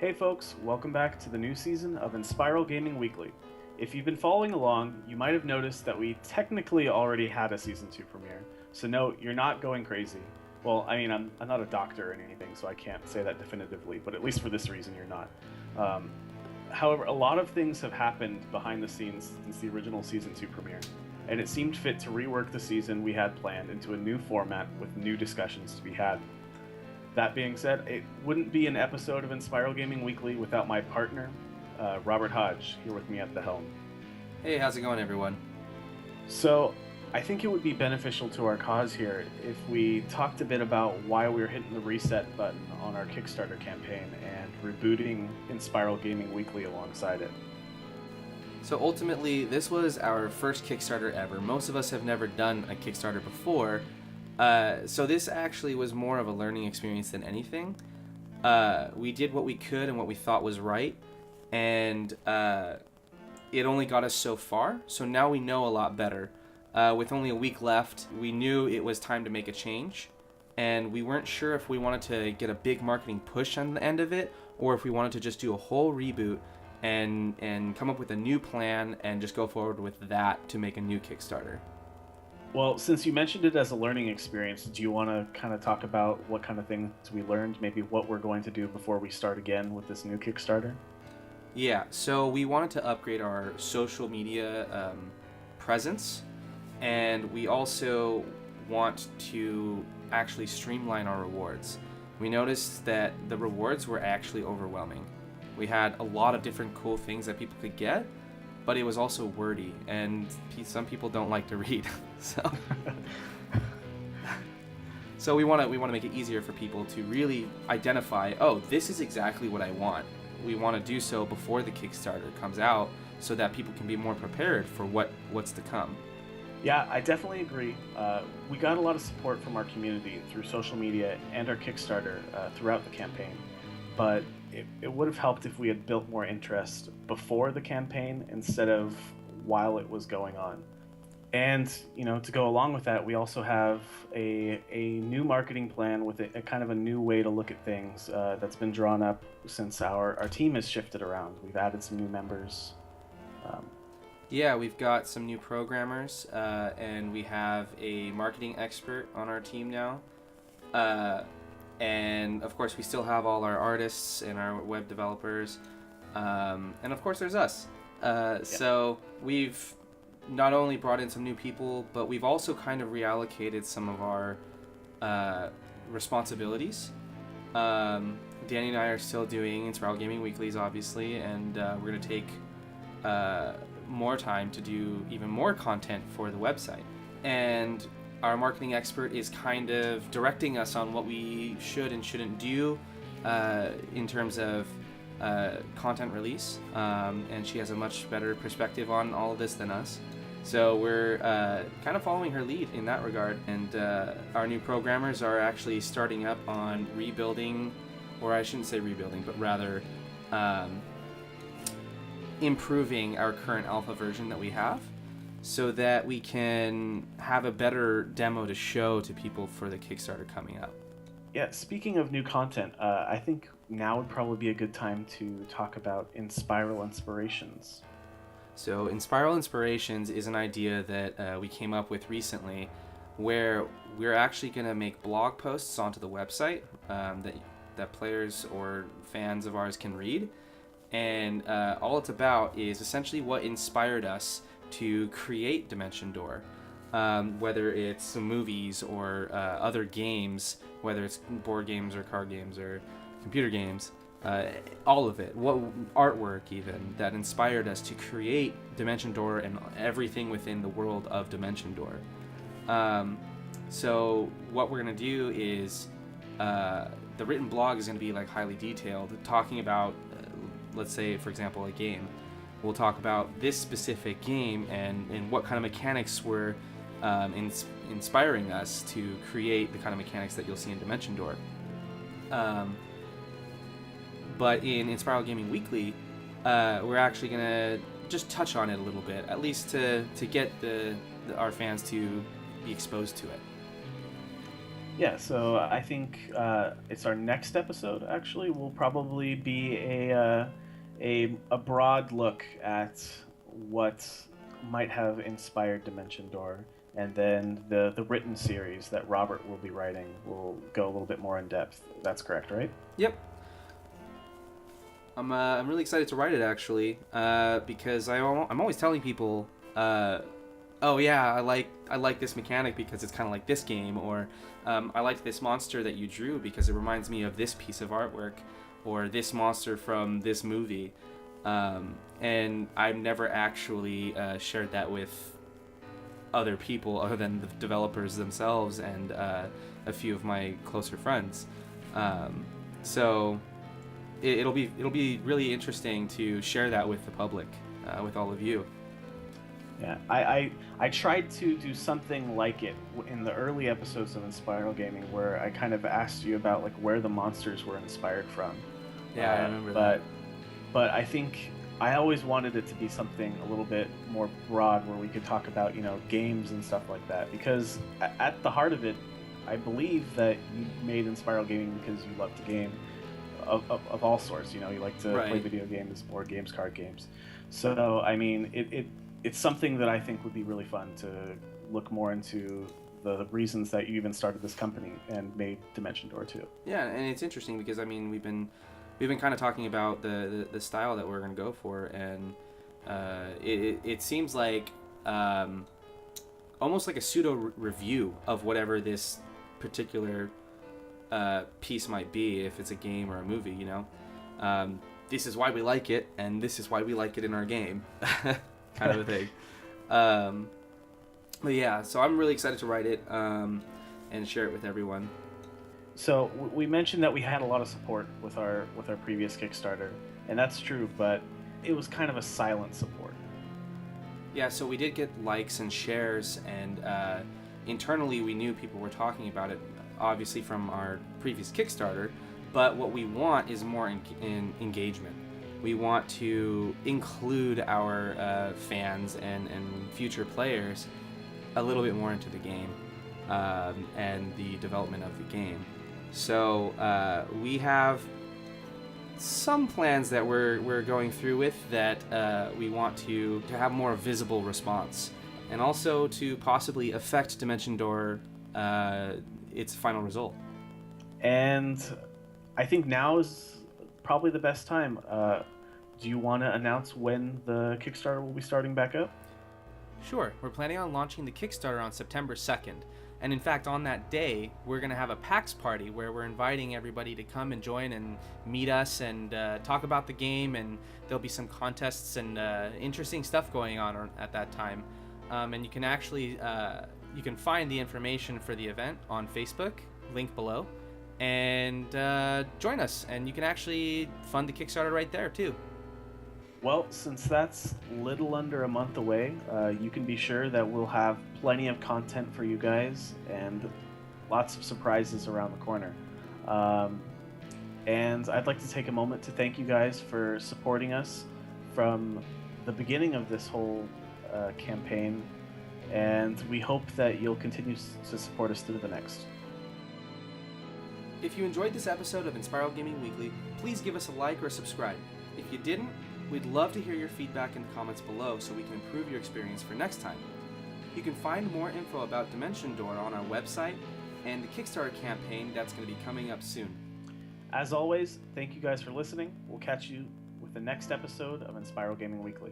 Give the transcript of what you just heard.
Hey folks, welcome back to the new season of Inspiral Gaming Weekly. If you've been following along, you might have noticed that we technically already had a Season 2 premiere, so no, you're not going crazy. Well, I mean, I'm not a doctor or anything, so I can't say that definitively, but at least for this reason, you're not. Um, However, a lot of things have happened behind the scenes since the original Season 2 premiere, and it seemed fit to rework the season we had planned into a new format with new discussions to be had. That being said, it wouldn't be an episode of Inspiral Gaming Weekly without my partner, Robert Hodge, here with me at the helm. Hey, how's it going, everyone? So, I think it would be beneficial to our cause here if we talked a bit about why we're hitting the reset button on our Kickstarter campaign and rebooting Inspiral Gaming Weekly alongside it. So ultimately, this was our first Kickstarter ever. Most of us have never done a Kickstarter before, so this actually was more of a learning experience than anything. We did what we could and what we thought was right, and it only got us so far, so now we know a lot better. With only a week left, we knew it was time to make a change, and we weren't sure if we wanted to get a big marketing push on the end of it, or if we wanted to just do a whole reboot and come up with a new plan and just go forward with that to make a new Kickstarter. Well, since you mentioned it as a learning experience, do you want to kind of talk about what kind of things we learned, maybe what we're going to do before we start again with this new Kickstarter? Yeah, so we wanted to upgrade our social media presence, and we also want to actually streamline our rewards. We noticed that the rewards were actually overwhelming. We had a lot of different cool things that people could get, but it was also wordy, and some people don't like to read. So we want to make it easier for people to really identify, oh, this is exactly what I want. We want to do so before the Kickstarter comes out so that people can be more prepared for what's to come. Yeah, I definitely agree. We got a lot of support from our community through social media and our Kickstarter throughout the campaign, but it would have helped if we had built more interest before the campaign instead of while it was going on. And, to go along with that, we also have a new marketing plan with a kind of a new way to look at things that's been drawn up since our team has shifted around. We've added some new members. Yeah, we've got some new programmers, and we have a marketing expert on our team now. And of course, we still have all our artists and our web developers. And of course, there's us. So we've not only brought in some new people, but we've also kind of reallocated some of our responsibilities. Danny and I are still doing Inspiral Gaming Weeklies, obviously, and we're going to take more time to do even more content for the website. And our marketing expert is kind of directing us on what we should and shouldn't do in terms of content release, and she has a much better perspective on all of this than us. So we're kind of following her lead in that regard, and our new programmers are actually starting up on rebuilding, or I shouldn't say rebuilding, but rather improving our current alpha version that we have so that we can have a better demo to show to people for the Kickstarter coming up. Yeah, speaking of new content, I think now would probably be a good time to talk about Inspiral Inspirations. So Inspiral Inspirations is an idea that we came up with recently where we're actually going to make blog posts onto the website that players or fans of ours can read. And all it's about is essentially what inspired us to create Dimension Door, whether it's some movies or other games, whether it's board games or card games or computer games, all of it, what artwork even that inspired us to create Dimension Door and everything within the world of Dimension Door. So what we're going to do is the written blog is going to be like highly detailed, talking about let's say, for example, a game. We'll talk about this specific game and what kind of mechanics were inspiring us to create the kind of mechanics that you'll see in Dimension Door. But in Inspiral Gaming Weekly, we're actually going to just touch on it a little bit, at least to get our fans to be exposed to it. Yeah, so I think it's our next episode. Actually, will probably be a broad look at what might have inspired Dimension Door, and then the written series that Robert will be writing will go a little bit more in depth. That's correct, right? Yep. I'm really excited to write it actually, because I'm always telling people, oh yeah, I like this mechanic because it's kind of like this game, or I liked this monster that you drew because it reminds me of this piece of artwork, or this monster from this movie, and I've never actually shared that with other people other than the developers themselves and a few of my closer friends. So it'll be really interesting to share that with the public, with all of you. Yeah, I tried to do something like it in the early episodes of Inspiral Gaming, where I kind of asked you about like where the monsters were inspired from. Yeah, I remember that. But I think I always wanted it to be something a little bit more broad, where we could talk about games and stuff like that. Because at the heart of it, I believe that you made Inspiral Gaming because you love the game of all sorts. You like to play video games, board games, card games. So I mean, it's something that I think would be really fun to look more into the reasons that you even started this company and made Dimension Door 2. Yeah, and it's interesting because I mean we've been kind of talking about the style that we're going to go for, and it seems like almost like a pseudo review of whatever this particular piece might be, if it's a game or a movie. This is why we like it, and this is why we like it in our game. Kind of a thing. But yeah, so I'm really excited to write it and share it with everyone. So we mentioned that we had a lot of support with our previous Kickstarter, and that's true, but it was kind of a silent support. Yeah, so we did get likes and shares, and internally we knew people were talking about it, obviously from our previous Kickstarter, but what we want is more in engagement. We want to include our fans and future players a little bit more into the game and the development of the game. So we have some plans that we're going through with that we want to have more visible response, and also to possibly affect Dimension Door its final result. And I think now is probably the best time. Do you want to announce when the Kickstarter will be starting back up? Sure. We're planning on launching the Kickstarter on September 2nd. And in fact, on that day, we're going to have a PAX party where we're inviting everybody to come and join and meet us and talk about the game. And there'll be some contests and interesting stuff going on at that time. And you can actually you can find the information for the event on Facebook, link below, and join us. And you can actually fund the Kickstarter right there too. Well, since that's little under a month away, you can be sure that we'll have plenty of content for you guys and lots of surprises around the corner. And I'd like to take a moment to thank you guys for supporting us from the beginning of this whole campaign, and we hope that you'll continue to support us through the next. If you enjoyed this episode of Inspiral Gaming Weekly, please give us a like or subscribe. If you didn't, we'd love to hear your feedback in the comments below so we can improve your experience for next time. You can find more info about Dimension Door on our website and the Kickstarter campaign that's going to be coming up soon. As always, thank you guys for listening. We'll catch you with the next episode of Inspiral Gaming Weekly.